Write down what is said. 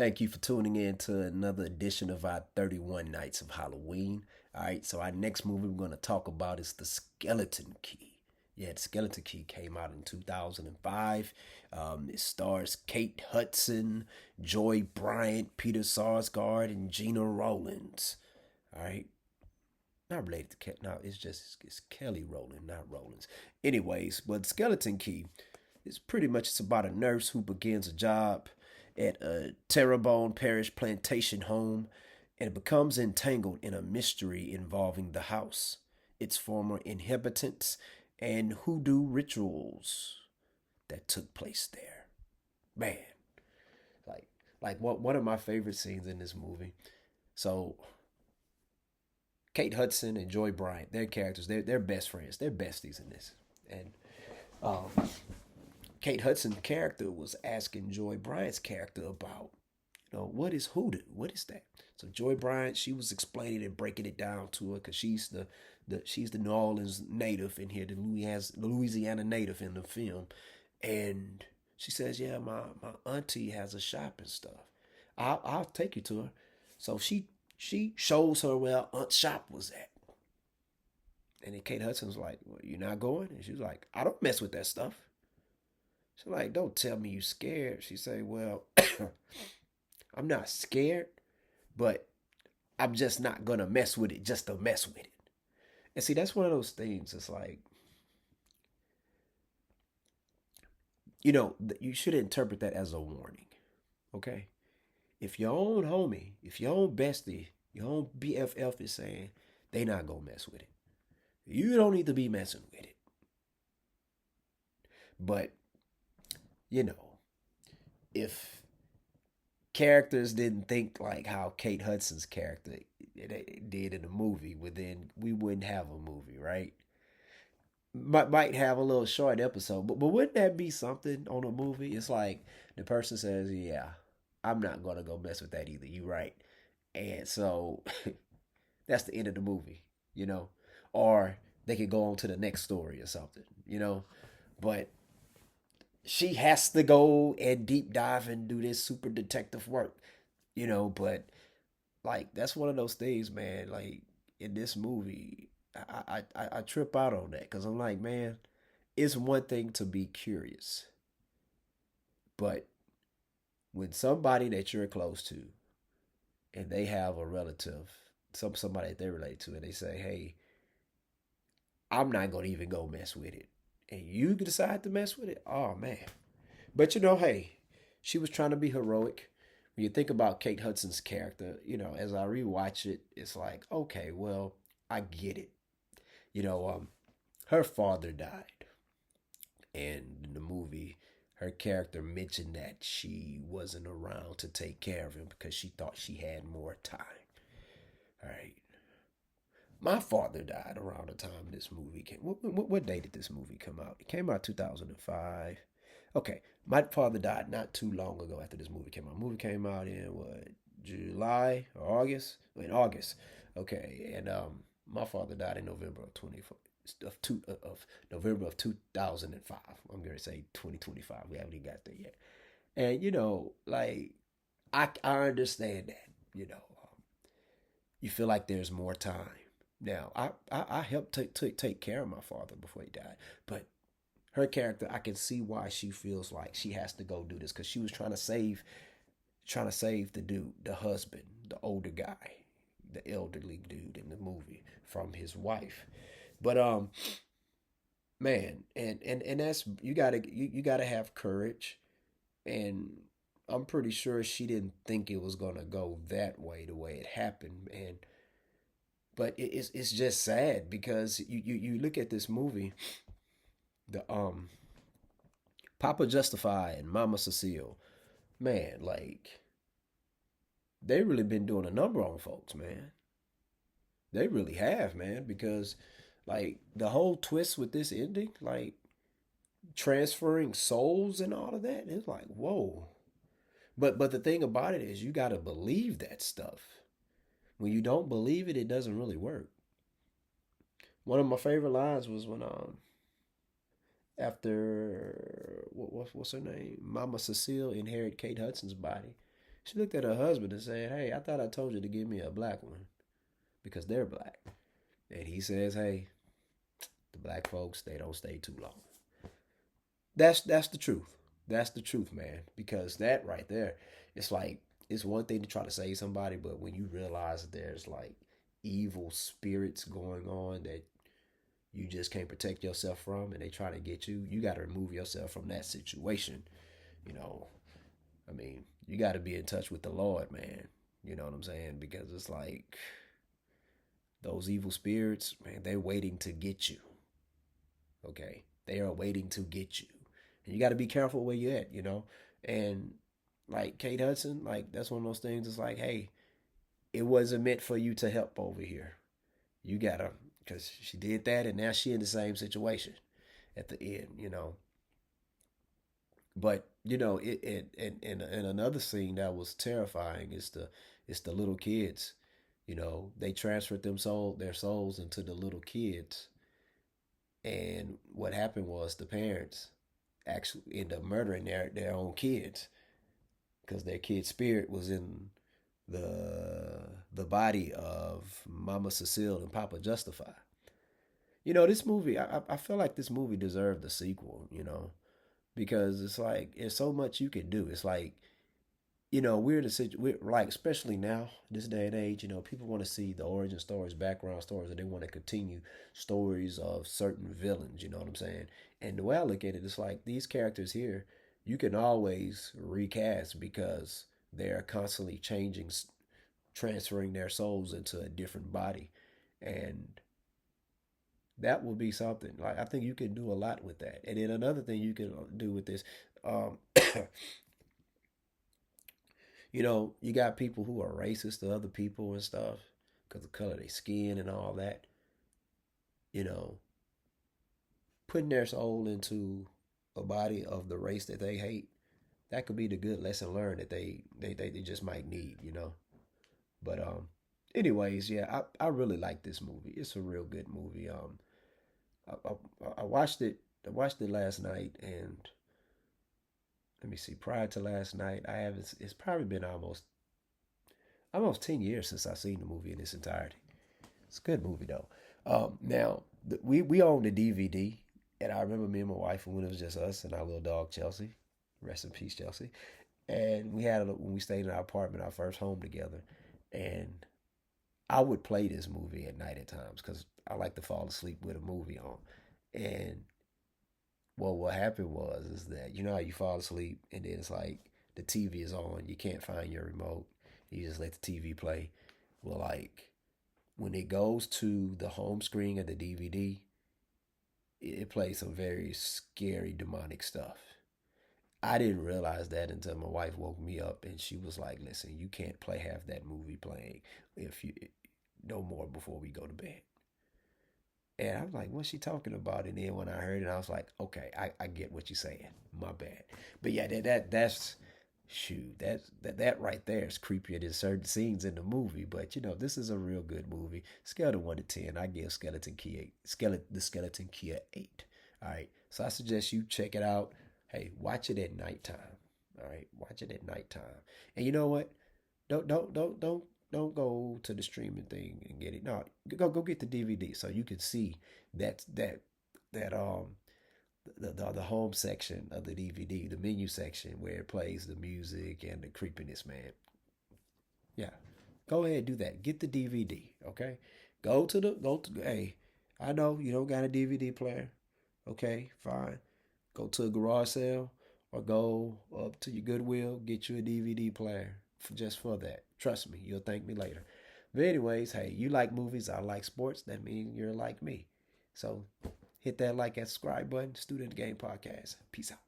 Thank you for tuning in to another edition of our 31 Nights of Halloween. All right, so our next movie we're going to talk about is The Skeleton Key. Yeah, The Skeleton Key came out in 2005. It stars Kate Hudson, Joy Bryant, Peter Sarsgaard, and Gina Rollins. All right, not related to Kate. No, it's Kelly Rowland, not Rollins. Anyways, but Skeleton Key is pretty much it's about a nurse who begins a job at a Terrebonne Parish plantation home and becomes entangled in a mystery involving the house, its former inhabitants, and hoodoo rituals that took place there. Man, like one of my favorite scenes in this movie. So Kate Hudson and Joy Bryant, their characters, they're best friends, they're besties in this, and um, Kate Hudson's character was asking Joy Bryant's character about, what is hoodoo? What is that? So Joy Bryant, she was explaining and breaking it down to her because she's the New Orleans native in here, the Louisiana native in the film, and she says, "Yeah, my auntie has a shop and stuff. I'll take you to her." So she shows her where Aunt's shop was at, and then Kate Hudson's like, "Well, you're not going?" And she's like, "I don't mess with that stuff." She's like, "Don't tell me you scared." She say, "Well, I'm not scared, but I'm just not gonna mess with it just to mess with it." And see, that's one of those things. It's like, you should interpret that as a warning. Okay, if your own homie, if your own bestie, your own BFF is saying they not gonna mess with it, you don't need to be messing with it. But you know, if characters didn't think like how Kate Hudson's character did in the movie, well, then we wouldn't have a movie, right? Might have a little short episode, but wouldn't that be something on a movie? It's like the person says, "Yeah, I'm not gonna go mess with that either." You right, and so that's the end of the movie, you know, or they could go on to the next story or something. But she has to go and deep dive and do this super detective work. But like that's one of those things, man. Like in this movie, I trip out on that because I'm like, man, it's one thing to be curious, but when somebody that you're close to and they have a relative, somebody that they relate to, and they say, "Hey, I'm not gonna even go mess with it," and you decide to mess with it, oh man. But hey, she was trying to be heroic. When you think about Kate Hudson's character, as I rewatch it, it's like, okay, well, I get it. You know, um, her father died, and in the movie, her character mentioned that she wasn't around to take care of him because she thought she had more time. All right. My father died around the time this movie came. What day did this movie come out? It came out 2005. Okay, my father died not too long ago after this movie came out. The movie came out in what, July or August? In August. Okay, and my father died in November of 24 of November of 2005. I'm going to say 2025. We haven't even got there yet. And like I understand that. You feel like there's more time. Now, I helped take care of my father before he died, but her character, I can see why she feels like she has to go do this because she was trying to save the dude, the husband, the older guy, the elderly dude in the movie from his wife. But man, and that's you gotta have courage, and I'm pretty sure she didn't think it was gonna go that way the way it happened, and but it's just sad because you look at this movie, the Papa Justify and Mama Cecile, man, like they really been doing a number on folks, man. They really have, man, because like the whole twist with this ending, like transferring souls and all of that, it's like whoa. But the thing about it is you gotta believe that stuff. When you don't believe it, it doesn't really work. One of my favorite lines was when after what's her name, Mama Cecile inherit Kate Hudson's body. She looked at her husband and said, "Hey, I thought I told you to give me a black one because they're black." And he says, "Hey, the black folks, they don't stay too long." That's the truth. That's the truth, man. Because that right there, it's like it's one thing to try to save somebody, but when you realize that there's like evil spirits going on that you just can't protect yourself from, and they try to get you, you got to remove yourself from that situation. You know, I mean, you got to be in touch with the Lord, man. You know what I'm saying? Because it's like those evil spirits, man, they're waiting to get you. Okay, they are waiting to get you, and you got to be careful where you're at. And like Kate Hudson, like that's one of those things. It's like, hey, it wasn't meant for you to help over here. You gotta, because she did that, and now she in the same situation at the end. But and another scene that was terrifying is the little kids. They transferred their souls into the little kids, and what happened was the parents actually end up murdering their own kids because their kid's spirit was in the body of Mama Cecile and Papa Justify. This movie, I feel like this movie deserved a sequel, because it's like there's so much you can do. It's like, we're in a situation, we're like, especially now, this day and age, people want to see the origin stories, background stories, and they want to continue stories of certain villains, you know what I'm saying? And the way I look at it, it's like these characters here, you can always recast because they're constantly changing, transferring their souls into a different body. And that will be something. Like, I think you can do a lot with that. And then another thing you can do with this, um, you got people who are racist to other people and stuff because of the color of their skin and all that. You know, putting their soul into a body of the race that they hate, that could be the good lesson learned that they just might need. But anyways, yeah, I really like this movie. It's a real good movie. I watched it. I watched it last night, and let me see. Prior to last night, I haven't. It's probably been almost 10 years since I've seen the movie in its entirety. It's a good movie though. Now we own the DVD, and I remember me and my wife when it was just us and our little dog Chelsea. Rest in peace, Chelsea. And we had when we stayed in our apartment, our first home together, and I would play this movie at night at times because I like to fall asleep with a movie on. And well, what happened was is that you know how you fall asleep and then it's like the TV is on, you can't find your remote, you just let the TV play. Well, like when it goes to the home screen of the DVD, it plays some very scary demonic stuff. I didn't realize that until my wife woke me up and she was like, "Listen, you can't play half that movie playing if you no more before we go to bed." And I was like, "What's she talking about?" And then when I heard it, I was like, "Okay, I get what you're saying. My bad." But yeah, that's shoot, that right there is creepier than certain scenes in the movie. But this is a real good movie. Scale to 1 to 10, I give the Skeleton Key 8. All right, so I suggest you check it out. Hey, watch it at nighttime. All right, watch it at nighttime. And you know what? Don't go to the streaming thing and get it. No, go get the DVD so you can see that the home section of the DVD, the menu section where it plays the music and the creepiness, man. Yeah, go ahead and do that. Get the DVD, okay? Hey, I know you don't got a DVD player. Okay, fine. Go to a garage sale or go up to your Goodwill, get you a DVD player just for that. Trust me, you'll thank me later. But anyways, hey, you like movies, I like sports. That means you're like me. So hit that like and subscribe button. Student Game Podcast. Peace out.